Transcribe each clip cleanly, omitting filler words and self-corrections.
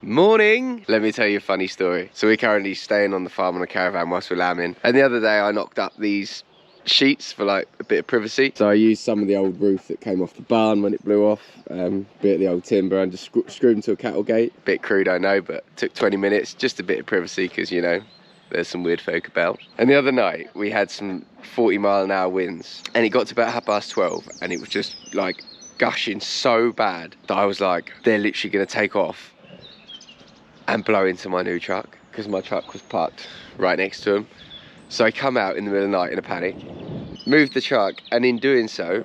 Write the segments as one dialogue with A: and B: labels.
A: Morning! Let me tell you a funny story. So we're currently staying on the farm on a caravan whilst we're lambing. And the other day I knocked up these sheets for like a bit of privacy. So I used some of the old roof that came off the barn when it blew off, bit of the old timber, and just screwed them to a cattle gate. Bit crude, I know, but took 20 minutes, just a bit of privacy because, you know, there's some weird folk about. And the other night we had some 40-mile-an-hour winds and it got to about 12:30 and it was just like gushing so bad that I was like, they're literally gonna take off and blow into my new truck because my truck was parked right next to them. So I come out in the middle of the night in a panic, moved the truck, and in doing so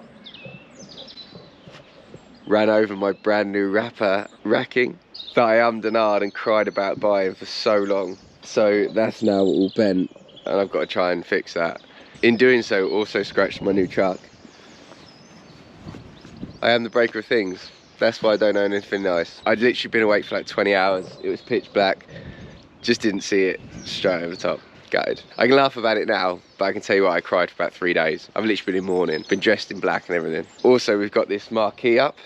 A: ran over my brand new Rapper racking that I ummed and ahed and cried about buying for so long. So that's now all bent and I've got to try and fix that. In doing so, also scratched my new truck. I am the breaker of things. That's why I don't own anything nice. I'd literally been awake for like 20 hours. It was pitch black. Just didn't see it straight over the top. Gutted. I can laugh about it now, but I can tell you what, I cried for about 3 days. I've literally been in mourning, been dressed in black and everything. Also, we've got this marquee up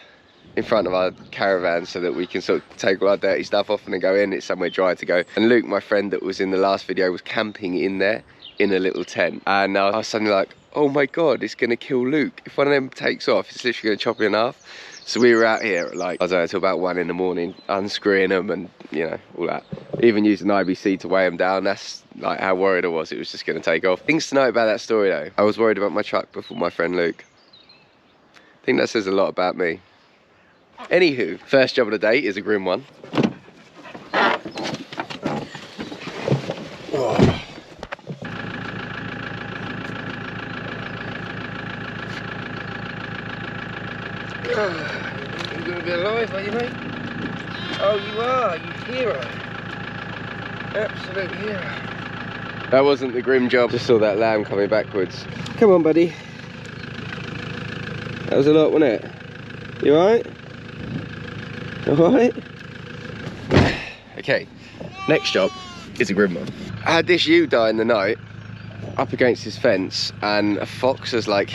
A: in front of our caravan so that we can sort of take all our dirty stuff off and then go in. It's somewhere dry to go. And Luke, my friend that was in the last video, was camping in there in a little tent. And I was suddenly like, oh my God, it's gonna kill Luke. If one of them takes off, it's literally gonna chop him in half. So we were out here at like, I don't know, till about 1 in the morning, unscrewing them and, you know, all that. Even used an IBC to weigh them down. That's like how worried I was it was just going to take off. Things to note about that story though. I was worried about my truck before my friend Luke. I think that says a lot about me. Anywho, first job of the day is a grim one.
B: You're gonna be alive, are you, mate? Oh, you are, you hero. Absolute hero.
A: That wasn't the grim job. Just saw that lamb coming backwards. Come on, buddy. That was a lot, wasn't it? You alright? Alright? Okay, next job is a grim one. I had this ewe die in the night up against this fence and a fox has like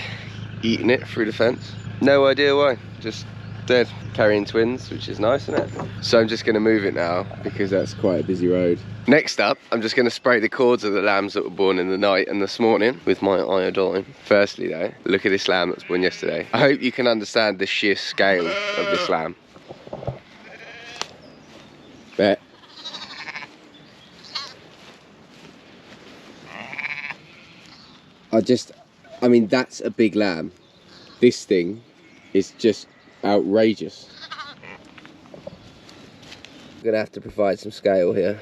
A: eaten it through the fence. No idea why, just dead. Carrying twins, which is nice, isn't it? So I'm just gonna move it now because that's quite a busy road. Next up, I'm just gonna spray the cords of the lambs that were born in the night and this morning with my iodine. Firstly though, look at this lamb that was born yesterday. I hope you can understand the sheer scale of this lamb. Bet. I mean, that's a big lamb. This thing is just outrageous. I'm gonna have to provide some scale here.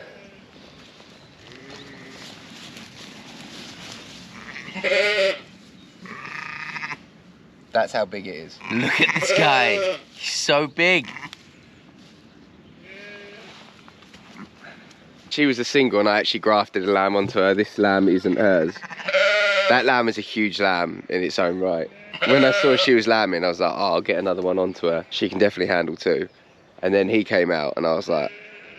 A: That's how big it is. Look at this guy. He's so big. She was a single and I actually grafted a lamb onto her. This lamb isn't hers. That lamb is a huge lamb in its own right. When I saw she was lambing, I was like, oh, I'll get another one onto her. She can definitely handle 2. And then he came out and I was like,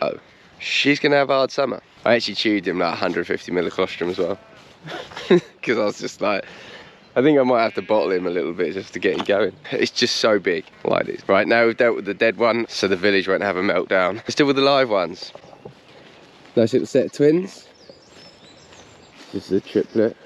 A: oh, she's gonna have a hard summer. I actually chewed him like 150 milliclostrum as well. Because I was just like, I think I might have to bottle him a little bit just to get him going. It's just so big like this. Right, now we've dealt with the dead one, so the village won't have a meltdown. We're still with the live ones. Nice little set of twins. This is a triplet.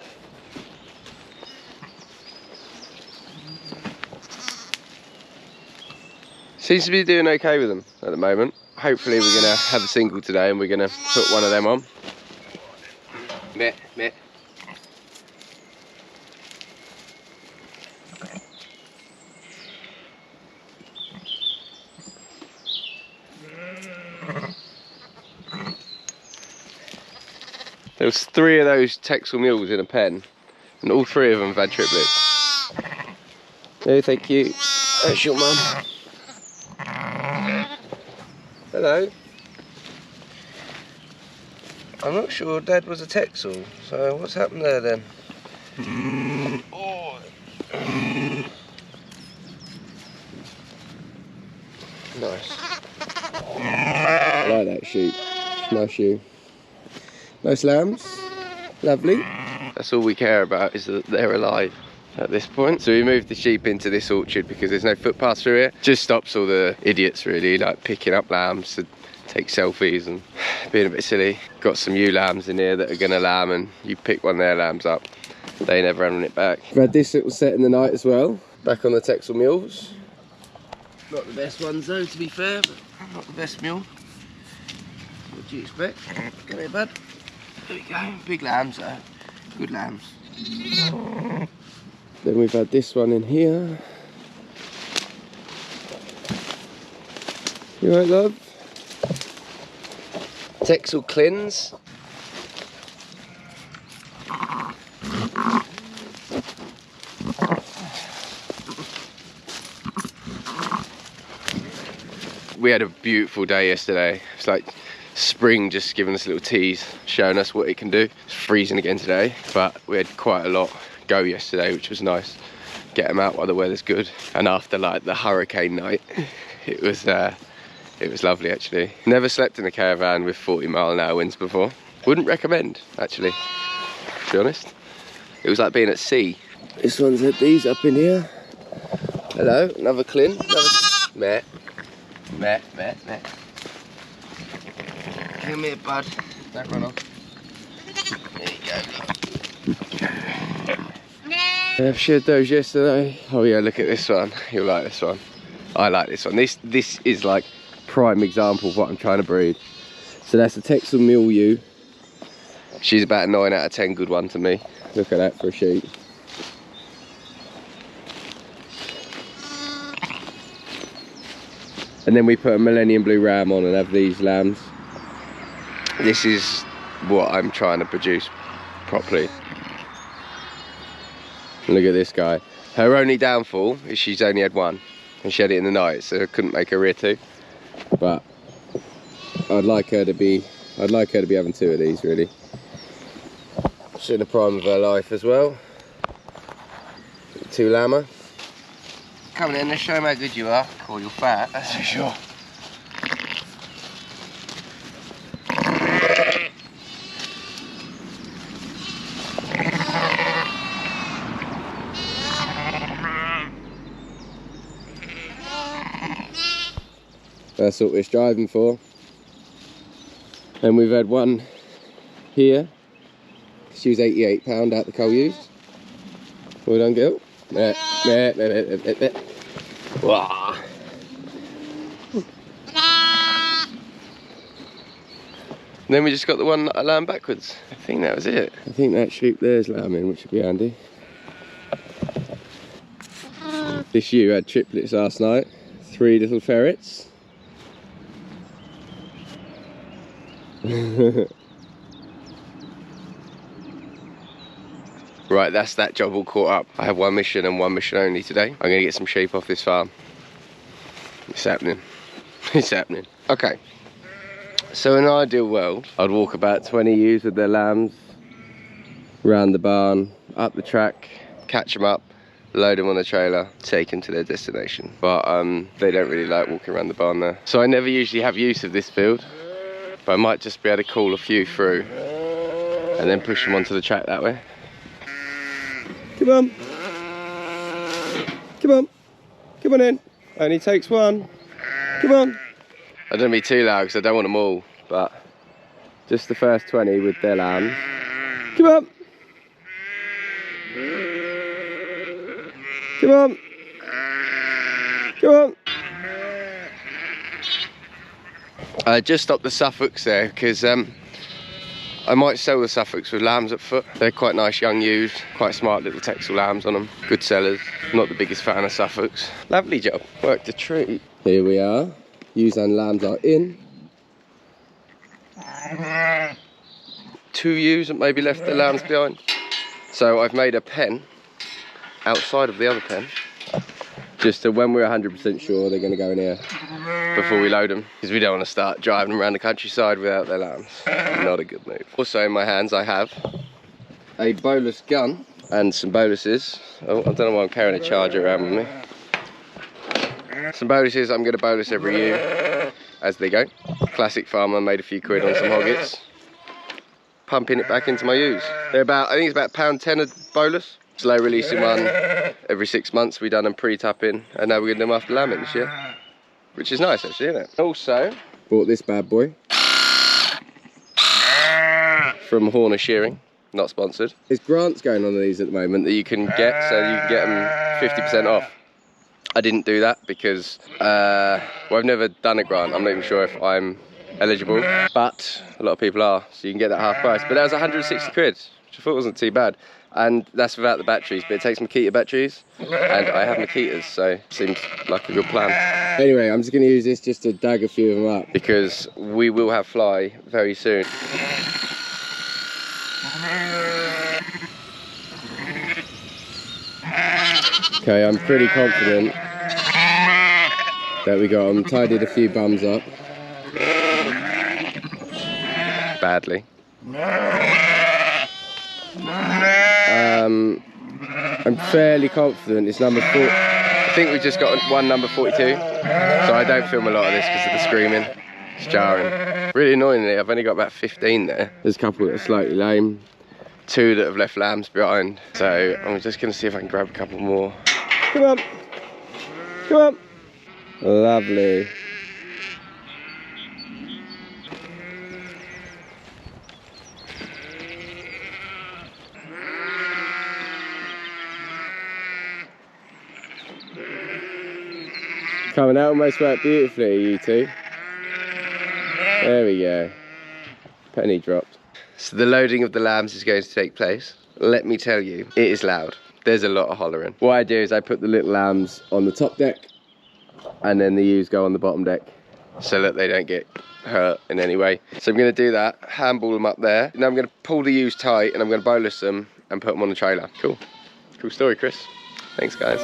A: Seems to be doing okay with them at the moment. Hopefully we're gonna have a single today and we're gonna put one of them on. Meh, meh. There was 3 of those Texel mules in a pen and all 3 of them have had triplets. Oh, thank you. That's your mum. Hello. I'm not sure Dad was a Texel, so what's happened there then? Oh. Nice. I like that sheep. Nice shoe. Nice lambs. Lovely. That's all we care about, is that they're alive at this point. So we moved the sheep into this orchard because there's no footpath through it. Just stops all the idiots really, like picking up lambs to take selfies and being a bit silly. Got some ewe lambs in here that are gonna lamb, and you pick one of their lambs up, they never having it back. We've had this little set in the night as well, back on the Texel mules. Not the best ones though, to be fair, but not the best mule. What do you expect? Come here, bud. There we go, big lambs though, good lambs. Then we've had this one in here. You right, love? Texel Clins. We had a beautiful day yesterday. It's like spring just giving us a little tease, showing us what it can do. It's freezing again today, but we had quite a lot go yesterday, which was nice. Get them out while the weather's good. And after like the hurricane night, it was lovely actually. Never slept in a caravan with 40-mile-an-hour winds before. Wouldn't recommend actually, to be honest. It was like being at sea. This one's had these up in here. Hello, another Clin. Meh. Meh, meh, meh. Come here, bud. Don't run off. There you go. I've shared those yesterday. Oh yeah, look at this one. You'll like this one. I like this one. This is like prime example of what I'm trying to breed. So that's a Texel Mule Ewe. She's about a 9 out of 10 good one to me. Look at that for a sheep. And then we put a Millennium Blue Ram on and have these lambs. This is what I'm trying to produce properly. Look at this guy. Her only downfall is she's only had one, and she had it in the night, so I couldn't make her rear two. But I'd like her to be having 2 of these really. She's in the prime of her life as well. 2 lammer. Come in, let's show them how good you are. Or you're fat, that's for sure. That's what we're striving for. And we've had one here. She was £88 out the coal used. Well done, Gil. Meh, meh, meh, meh, meh, meh. Wah. Then we just got the one that I lamb backwards. I think that was it. I think that sheep there's lambing, which would be handy. This ewe had triplets last night. 3 little ferrets. Right, that's that job all caught up. I have one mission and one mission only today. I'm gonna get some sheep off this farm. It's happening. It's happening. Okay. So in an ideal world, I'd walk about 20 ewes with their lambs, round the barn, up the track, catch them up, load them on the trailer, take them to their destination. But they don't really like walking around the barn there. So I never usually have use of this field, but I might just be able to call a few through and then push them onto the track that way. Come on. Come on. Come on in. Only takes one. Come on. I don't be too loud because I don't want them all, but just the first 20 with their lambs. Come on. Come on. Come on. I just stopped the Suffolks there because I might sell the Suffolks with lambs at foot. They're quite nice young ewes, quite smart little Texel lambs on them. Good sellers. Not the biggest fan of Suffolks. Lovely job. Worked a treat. Here we are. Ewes and lambs are in. 2 ewes that maybe left the lambs behind. So I've made a pen outside of the other pen, just so when we're 100% sure they're going to go in here before we load them, because we don't want to start driving them around the countryside without their lambs. Not a good move. Also in my hands I have a bolus gun and some boluses. Oh, I don't know why I'm carrying a charger around with me. Some boluses. I'm going to bolus every year as they go. Classic farmer, made a few quid on some hoggets. Pumping it back into my ewes. They're about, I think it's about £1.10 a bolus. Slow releasing one every 6 months. We done them pre-tapping, and now we're getting them after lambing this year, which is nice actually, isn't it? Also, Bought this bad boy from Horner Shearing, not sponsored. There's grants going on these at the moment that you can get, so you can get them 50% off. I didn't do that because well, I've never done a grant. I'm not even sure if I'm eligible, but a lot of people are, so you can get that half price. But that was 160 quid, which I thought wasn't too bad. And that's without the batteries, but it takes Makita batteries, and I have Makitas, so it seems like a good plan. Anyway, I'm just going to use this just to dag a few of them up, because we will have fly very soon. Okay, I'm pretty confident that we got them. Tidied a few bums up. Badly. I'm fairly confident it's number 4. I think we've just got one number 42, so I don't film a lot of this because of the screaming. It's jarring. Really annoyingly, I've only got about 15 there. There's a couple that are slightly lame, 2 that have left lambs behind, so I'm just going to see if I can grab a couple more. Come on! Come on! Lovely. Coming out almost worked beautifully, you two. There we go. Penny dropped. So the loading of the lambs is going to take place. Let me tell you, it is loud. There's a lot of hollering. What I do is I put the little lambs on the top deck, and then the ewes go on the bottom deck, so that they don't get hurt in any way. So I'm going to do that, handball them up there. Now I'm going to pull the ewes tight, and I'm going to bolus them and put them on the trailer. Cool. Cool story, Chris. Thanks, guys.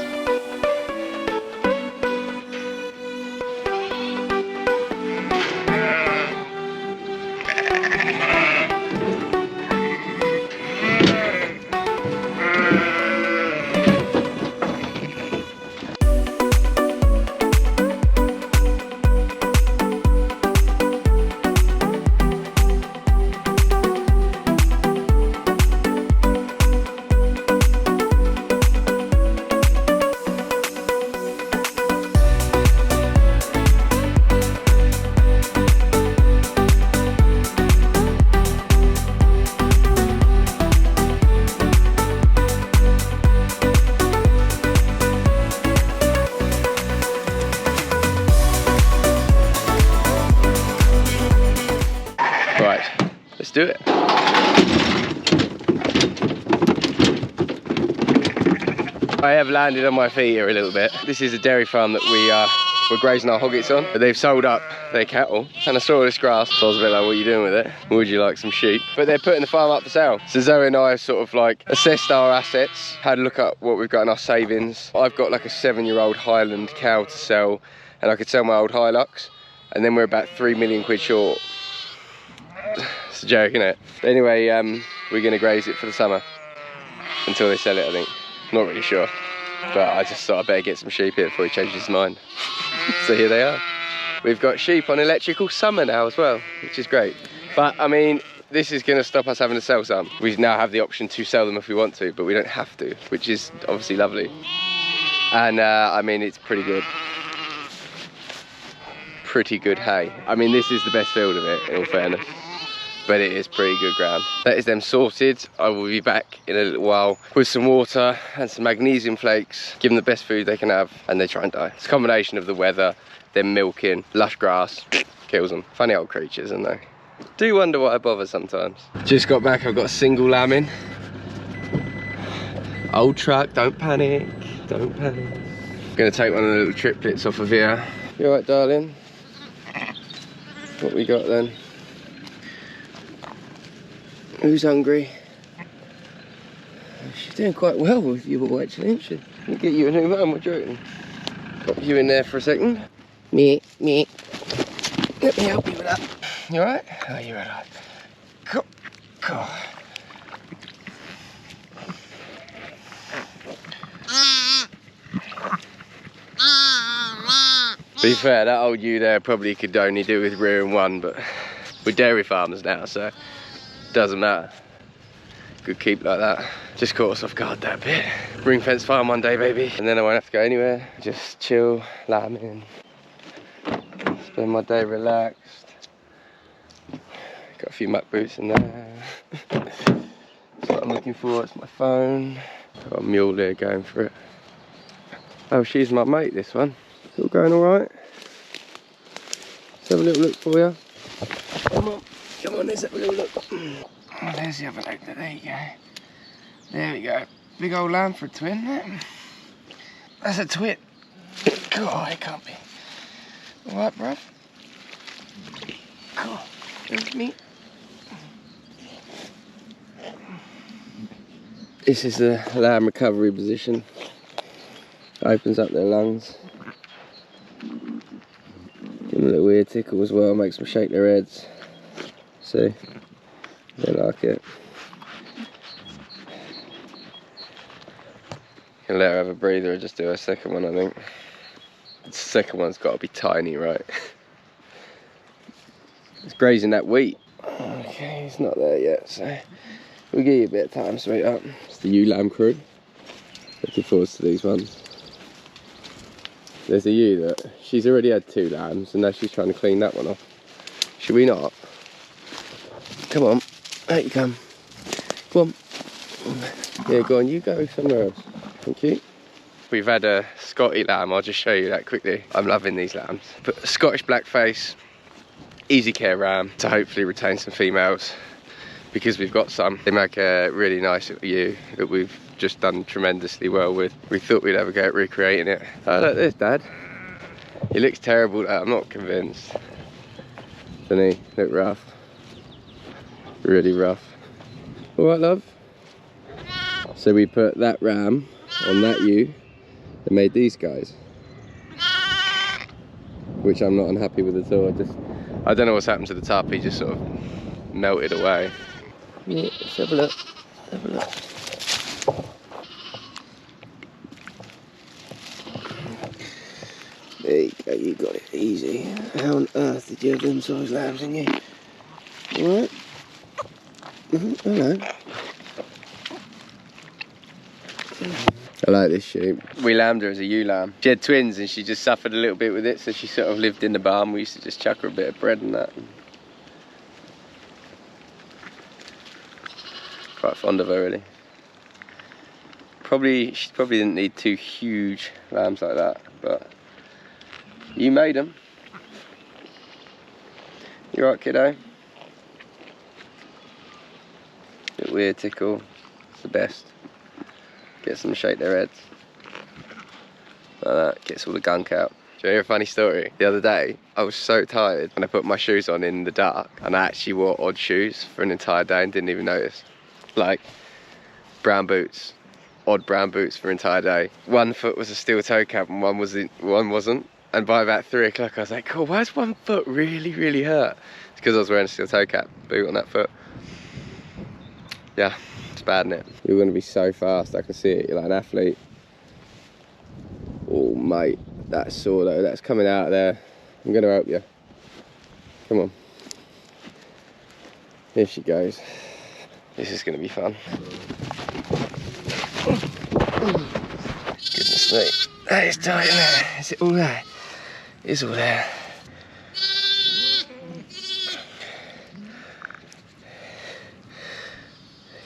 A: Right, let's do it. I have landed on my feet here a little bit. This is a dairy farm that we're grazing our hoggets on, but they've sold up their cattle, and I saw all this grass, so I was a bit like, what are you doing with it? Would you like some sheep? But they're putting the farm up for sale. So Zoe and I have sort of like assessed our assets, had a look at what we've got in our savings. I've got like a 7-year-old Highland cow to sell, and I could sell my old Hilux, and then we're about 3 million quid short. It's a joke, isn't it? But anyway, we're going to graze it for the summer until they sell it, I think. Not really sure, but I just thought I'd better get some sheep here before he changes his mind. So here they are. We've got sheep on electrical summer now as well, which is great. But I mean, this is going to stop us having to sell some. We now have the option to sell them if we want to, but we don't have to, which is obviously lovely. And I mean, it's pretty good. Pretty good hay. I mean, this is the best field of it, in all fairness. But it is pretty good ground. That is them sorted. I will be back in a little while with some water and some magnesium flakes, give them the best food they can have, and they try and die. It's a combination of the weather, them milking, lush grass, kills them. Funny old creatures, aren't they? Do wonder why I bother sometimes. Just got back, I've got a single lamb in. Old truck, don't panic, don't panic. I'm gonna take one of the little triplets off of here. You alright, darling? What we got then? Who's hungry? She's doing quite well with you all, actually, isn't she? Let me get you a new home, what do you reckon? Pop you in there for a second. Me. Let me help you with that. You alright? Oh, you're alright. Cool. To be fair, that old ewe there probably could only do with rearing one, but we're dairy farmers now, so doesn't matter. Good keep like that. Just caught us off guard that bit. Ring fence farm one day, baby. And then I won't have to go anywhere. Just chill, lambing. Spend my day relaxed. Got a few muck boots in there. That's what I'm looking for, it's my phone. Got a mule there going for it. Oh, she's my mate, this one. It's all going alright. Let's have a little look for you. Come on, let's have a little look. Oh, there's the other leg, there you go. There we go. Big old lamb for a twin, isn't it? That's a twin. God, it can't be. Alright, bruv. Cool. Look me. This is the lamb recovery position. Opens up their lungs. Give them a little ear tickle as well, makes them shake their heads. See? They like it. Can let her have a breather or just do a second one, I think. The second one's got to be tiny, right? It's grazing that wheat. Okay, he's not there yet, so we'll give you a bit of time, sweetheart. It's the ewe lamb crew. Looking forward to these ones. There's a ewe that she's already had 2 lambs, and now she's trying to clean that one off. Should we not? Come on, out you come. Come on. Yeah, go on, you go somewhere else. Thank you. We've had a Scotty lamb, I'll just show you that quickly. I'm loving these lambs. But a Scottish blackface, easy care ram to hopefully retain some females because we've got some. They make a really nice little ewe that we've just done tremendously well with. We thought we'd have a go at recreating it. Oh, look at this, Dad. He looks terrible, I'm not convinced. Doesn't he? Look rough. Really rough. All right, love? So we put that ram on that ewe and made these guys, which I'm not unhappy with at all. I don't know what's happened to the top, he just sort of melted away. Yeah, let's have a look. Have a look. There you go, you got it easy. How on earth did you have them size lambs in you? Alright? Hello. I like this sheep. We lambed her as a ewe lamb. She had twins and she just suffered a little bit with it, so she sort of lived in the barn. We used to just chuck her a bit of bread and that. Quite fond of her, really. She probably didn't need 2 huge lambs like that, but you made them. You right, kiddo? Bit weird tickle. It's the best. Gets them to shake their heads. Like that, gets all the gunk out. Do you hear a funny story? The other day, I was so tired and I put my shoes on in the dark and I actually wore odd shoes for an entire day and didn't even notice. Like, brown boots. Odd brown boots for an entire day. One foot was a steel toe cap and one wasn't. And by about 3 o'clock I was like, cool, why's one foot really, really hurt? It's because I was wearing a steel toe cap boot on that foot. Yeah. Bad, isn't it? You're going to be so fast, I can see it. You're like an athlete. Oh, mate, that's sore though. That's coming out of there. I'm going to help you. Come on. Here she goes. This is going to be fun. Goodness me. That is tight, isn't it? Is it all there? It's all there.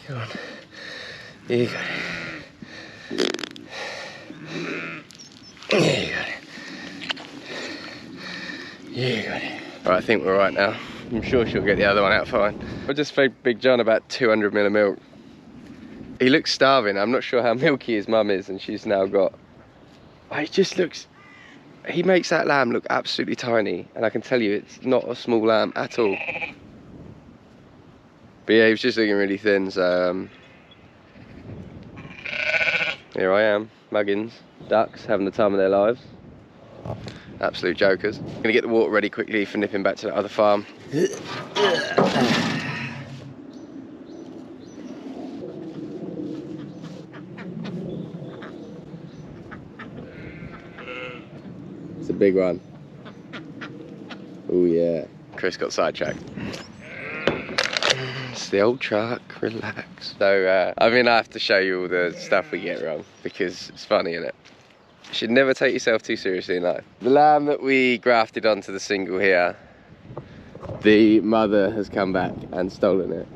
A: Come on. Here you go. Here you go. Here you go. Alright, I think we're right now. I'm sure she'll get the other one out fine. I just fed Big John about 200 ml of milk. He looks starving. I'm not sure how milky his mum is, and she's now got... He just looks... He makes that lamb look absolutely tiny, and I can tell you it's not a small lamb at all. But yeah, he was just looking really thin, so... Here I am, muggins, ducks, having the time of their lives. Absolute jokers. Gonna get the water ready quickly for nipping back to the other farm. It's a big one. Oh yeah. Chris got sidetracked. It's the old truck, relax. So, I mean, I have to show you all the stuff we get wrong because it's funny, isn't it? You should never take yourself too seriously in life. The lamb that we grafted onto the single here, the mother has come back and stolen it.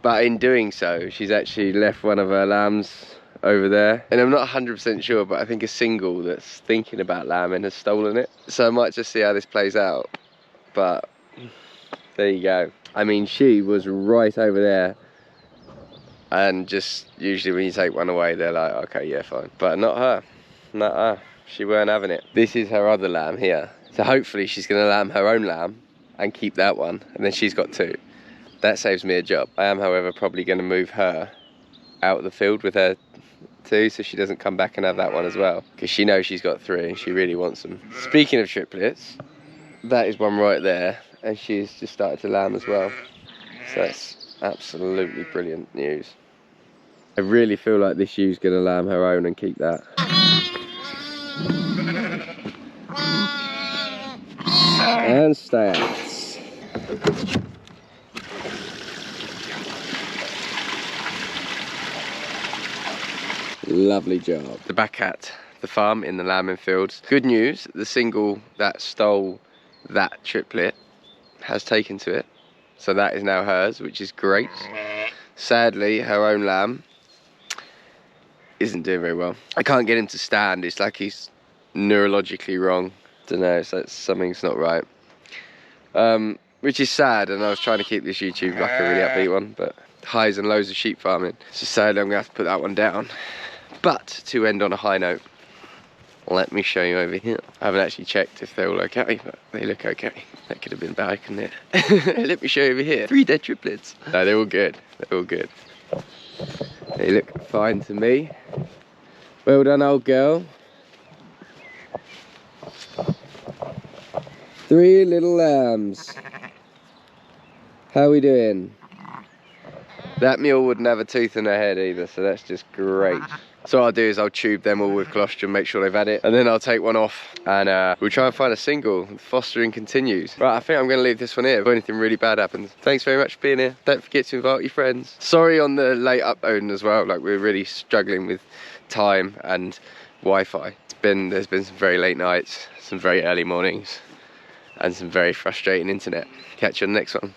A: But in doing so, she's actually left one of her lambs over there. And I'm not 100% sure, but I think a single that's thinking about lambing has stolen it. So I might just see how this plays out. But there you go. I mean, she was right over there. And just usually when you take one away, they're like, okay, yeah, fine. But not her. Not her. She weren't having it. This is her other lamb here. So hopefully she's going to lamb her own lamb and keep that one. And then she's got 2. That saves me a job. I am, however, probably going to move her out of the field with her 2 so she doesn't come back and have that one as well. Because she knows she's got 3 and she really wants them. Speaking of triplets, that is one right there. And she's just started to lamb as well. So that's absolutely brilliant news. I really feel like this ewes going to lamb her own and keep that. And stay out. Lovely job. The back at the farm in the lambing fields. Good news, the single that stole that triplet has taken to it. So that is now hers, which is great. Sadly, her own lamb isn't doing very well. I can't get him to stand. It's like he's neurologically wrong. Don't know, so something's not right. Which is sad, and I was trying to keep this YouTube like a really upbeat one, but highs and lows of sheep farming. So sadly, I'm gonna have to put that one down. But to end on a high note, let me show you over here. I haven't actually checked if they're all okay, but they look okay. That could have been bad, couldn't it? Let me show you over here. 3 dead triplets. No, they're all good. They're all good. They look fine to me. Well done, old girl. 3 little lambs. How we doing? That mule wouldn't have a tooth in her head either, so that's just great. So what I'll do is I'll tube them all with colostrum, make sure they've had it, and then I'll take one off and we'll try and find a single. The fostering continues. Right, I think I'm going to leave this one here if anything really bad happens. Thanks very much for being here. Don't forget to invite your friends. Sorry on the late uploading as well, like we're really struggling with time and Wi-Fi. There's been some very late nights, some very early mornings, and some very frustrating internet. Catch you on the next one.